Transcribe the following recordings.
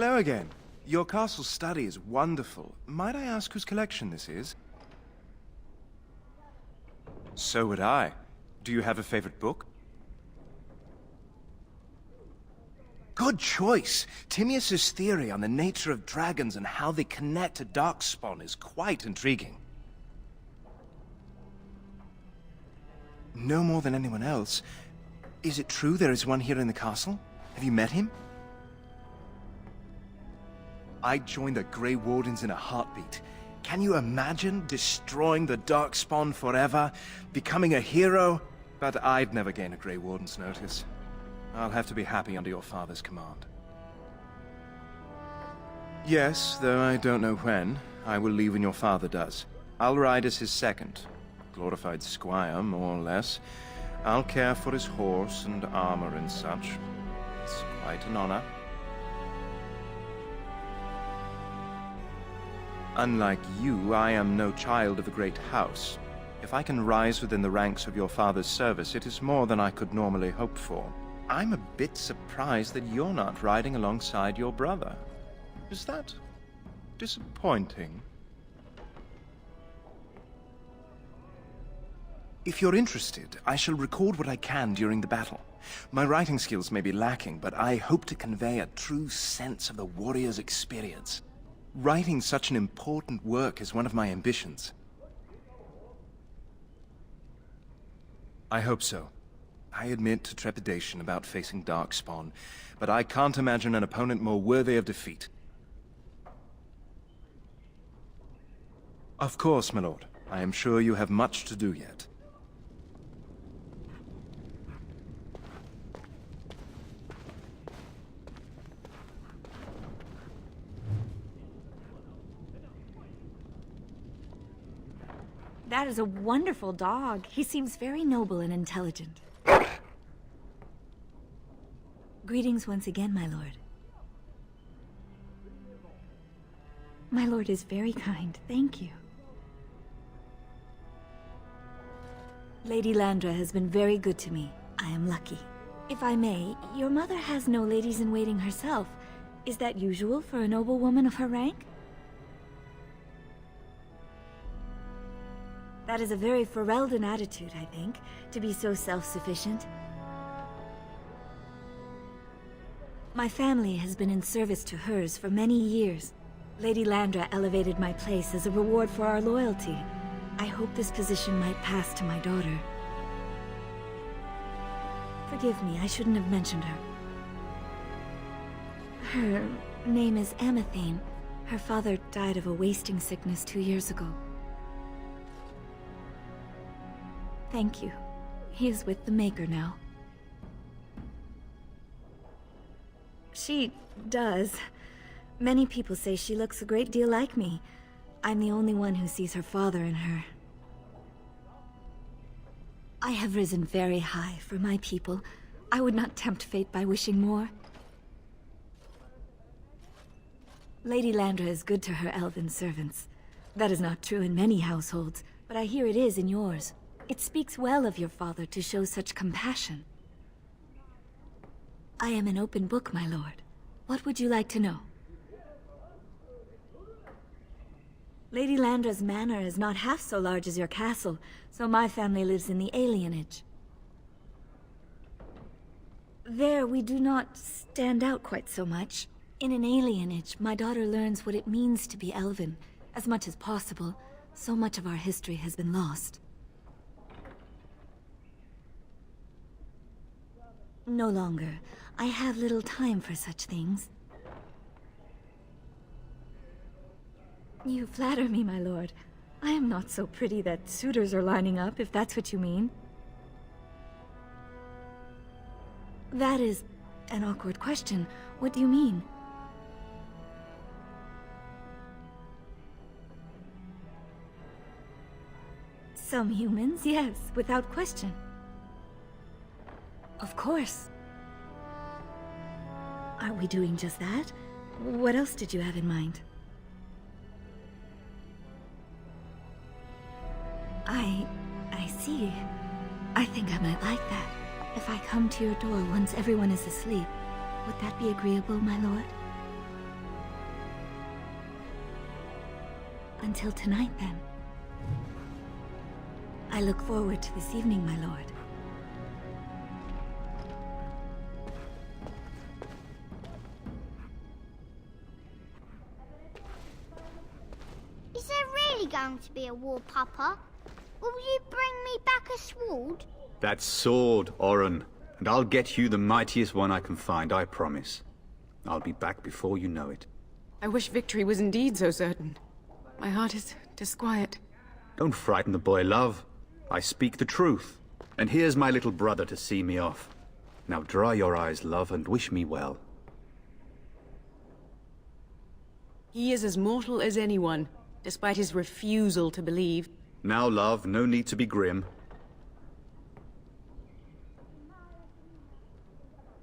Hello again. Your castle study is wonderful. Might I ask whose collection this is? So would I. Do you have a favorite book? Good choice. Timaeus' theory on the nature of dragons and how they connect to darkspawn is quite intriguing. No more than anyone else. Is it true there is one here in the castle? Have you met him? I'd join the Grey Wardens in a heartbeat. Can you imagine destroying the darkspawn forever? Becoming a hero? But I'd never gain a Grey Warden's notice. I'll have to be happy under your father's command. Yes, though I don't know when. I will leave when your father does. I'll ride as his second. Glorified squire, more or less. I'll care for his horse and armor and such. It's quite an honor. Unlike you, I am no child of a great house. If I can rise within the ranks of your father's service, it is more than I could normally hope for. I'm a bit surprised that you're not riding alongside your brother. Is that disappointing? If you're interested, I shall record what I can during the battle. My writing skills may be lacking, but I hope to convey a true sense of the warrior's experience. Writing such an important work is one of my ambitions. I hope so. I admit to trepidation about facing Darkspawn, but I can't imagine an opponent more worthy of defeat. Of course, my lord. I am sure you have much to do yet. That is a wonderful dog. He seems very noble and intelligent. Greetings once again, my lord. My lord is very kind, thank you. Lady Landra has been very good to me. I am lucky. If I may, your mother has no ladies-in-waiting herself. Is that usual for a noblewoman of her rank? That is a very Ferelden attitude, I think, to be so self-sufficient. My family has been in service to hers for many years. Lady Landra elevated my place as a reward for our loyalty. I hope this position might pass to my daughter. Forgive me, I shouldn't have mentioned her. Her name is Amathane. Her father died of a wasting sickness 2 years ago. Thank you. He is with the Maker now. She does. Many people say she looks a great deal like me. I'm the only one who sees her father in her. I have risen very high for my people. I would not tempt fate by wishing more. Lady Landra is good to her elven servants. That is not true in many households, but I hear it is in yours. It speaks well of your father to show such compassion. I am an open book, my lord. What would you like to know? Lady Landra's manor is not half so large as your castle, so my family lives in the alienage. There, we do not stand out quite so much. In an alienage, my daughter learns what it means to be elven. As much as possible, so much of our history has been lost. No longer. I have little time for such things. You flatter me, my lord. I am not so pretty that suitors are lining up, if that's what you mean. That is an awkward question. What do you mean? Some humans, yes, without question. Of course. Are we doing just that? What else did you have in mind? I see. I think I might like that. If I come to your door once everyone is asleep, would that be agreeable, my lord? Until tonight, then. I look forward to this evening, my lord. Is there really going to be a war, Papa? Will you bring me back a sword? That sword, Oren. And I'll get you the mightiest one I can find, I promise. I'll be back before you know it. I wish victory was indeed so certain. My heart is disquiet. Don't frighten the boy, love. I speak the truth. And here's my little brother to see me off. Now dry your eyes, love, and wish me well. He is as mortal as anyone, despite his refusal to believe. Now, love, no need to be grim.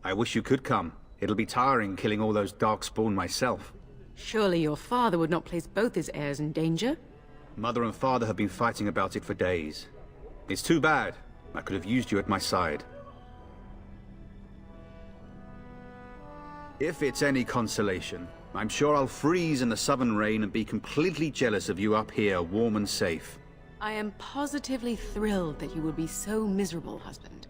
I wish you could come. It'll be tiring killing all those darkspawn myself. Surely your father would not place both his heirs in danger? Mother and father have been fighting about it for days. It's too bad. I could have used you at my side. If it's any consolation, I'm sure I'll freeze in the southern rain and be completely jealous of you up here, warm and safe. I am positively thrilled that you would be so miserable, husband.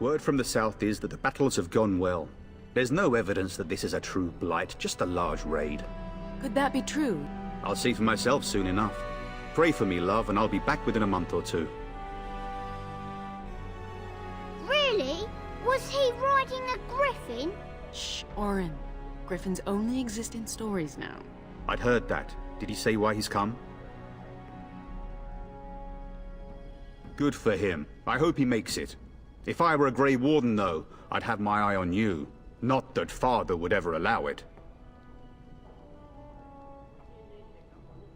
Word from the south is that the battles have gone well. There's no evidence that this is a true blight, just a large raid. Could that be true? I'll see for myself soon enough. Pray for me, love, and I'll be back within a month or two. Really? Was he riding a griffin? Shh, Oren. Griffins only exist in stories now. I'd heard that. Did he say why he's come? Good for him. I hope he makes it. If I were a Grey Warden, though, I'd have my eye on you. Not that father would ever allow it.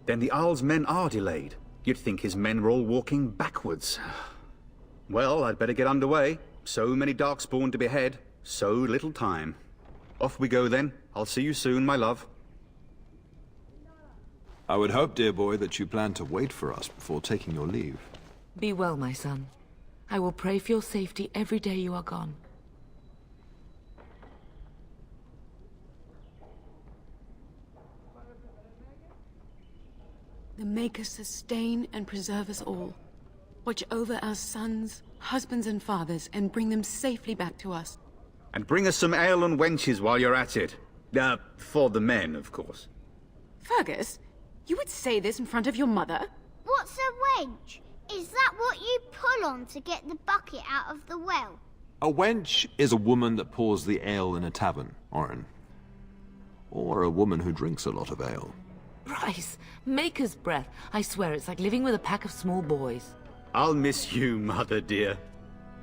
Then the Isle's men are delayed. You'd think his men were all walking backwards. Well, I'd better get underway. So many darkspawn to behead, so little time. Off we go then. I'll see you soon, my love. I would hope, dear boy, that you plan to wait for us before taking your leave. Be well, my son. I will pray for your safety every day you are gone. The Maker sustain and preserve us all. Watch over our sons, husbands and fathers, and bring them safely back to us. And bring us some ale and wenches while you're at it. For the men, of course. Fergus, you would say this in front of your mother? What's a wench? Is that what you pull on to get the bucket out of the well? A wench is a woman that pours the ale in a tavern, Oren. Or a woman who drinks a lot of ale. Bryce, Maker's breath. I swear it's like living with a pack of small boys. I'll miss you, mother dear.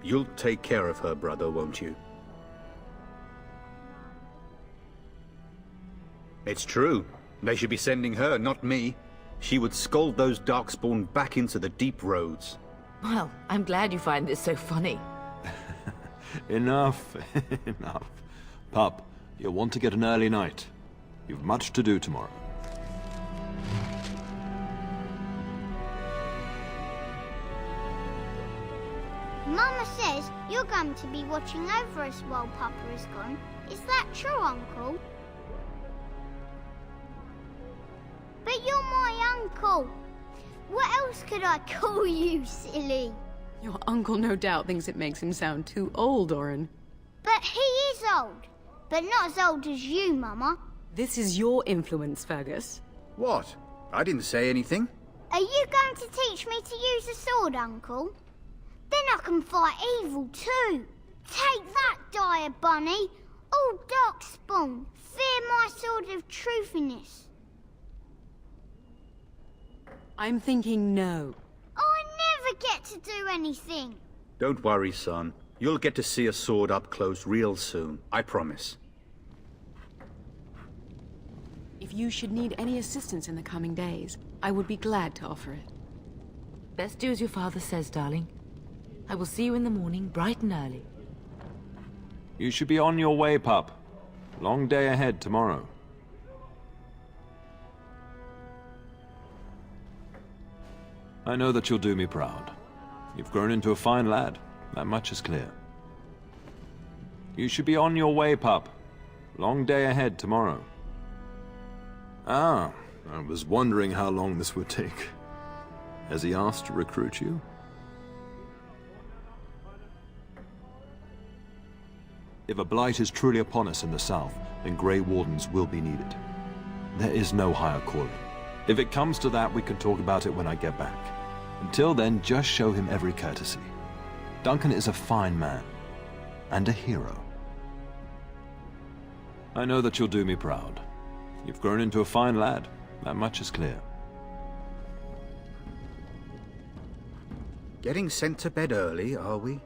You'll take care of her, brother, won't you? It's true. They should be sending her, not me. She would scold those darkspawn back into the deep roads. Well, I'm glad you find this so funny. Enough, enough. Pup, you'll want to get an early night. You've much to do tomorrow. Mama says you're going to be watching over us while Papa is gone. Is that true, Uncle? But you're my uncle. What else could I call you, silly? Your uncle no doubt thinks it makes him sound too old, Oren. But he is old. But not as old as you, Mama. This is your influence, Fergus. What? I didn't say anything. Are you going to teach me to use a sword, Uncle? Then I can fight evil too. Take that, dire bunny. All darkspawn, fear my sword of truthiness. I'm thinking no. I never get to do anything. Don't worry, son. You'll get to see a sword up close real soon. I promise. If you should need any assistance in the coming days, I would be glad to offer it. Best do as your father says, darling. I will see you in the morning, bright and early. You should be on your way, pup. Long day ahead tomorrow. I know that you'll do me proud. You've grown into a fine lad. That much is clear. You should be on your way, pup. Long day ahead tomorrow. Ah, I was wondering how long this would take. Has he asked to recruit you? If a blight is truly upon us in the south, then Grey Wardens will be needed. There is no higher calling. If it comes to that, we can talk about it when I get back. Until then, just show him every courtesy. Duncan is a fine man, and a hero. I know that you'll do me proud. You've grown into a fine lad, that much is clear. Getting sent to bed early, are we?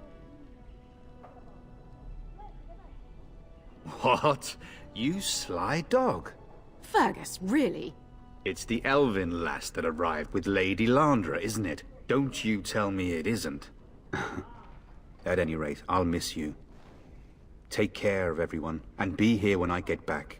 What? You sly dog? Fergus, really? It's the elven lass that arrived with Lady Landra, isn't it? Don't you tell me it isn't. At any rate, I'll miss you. Take care of everyone, and be here when I get back.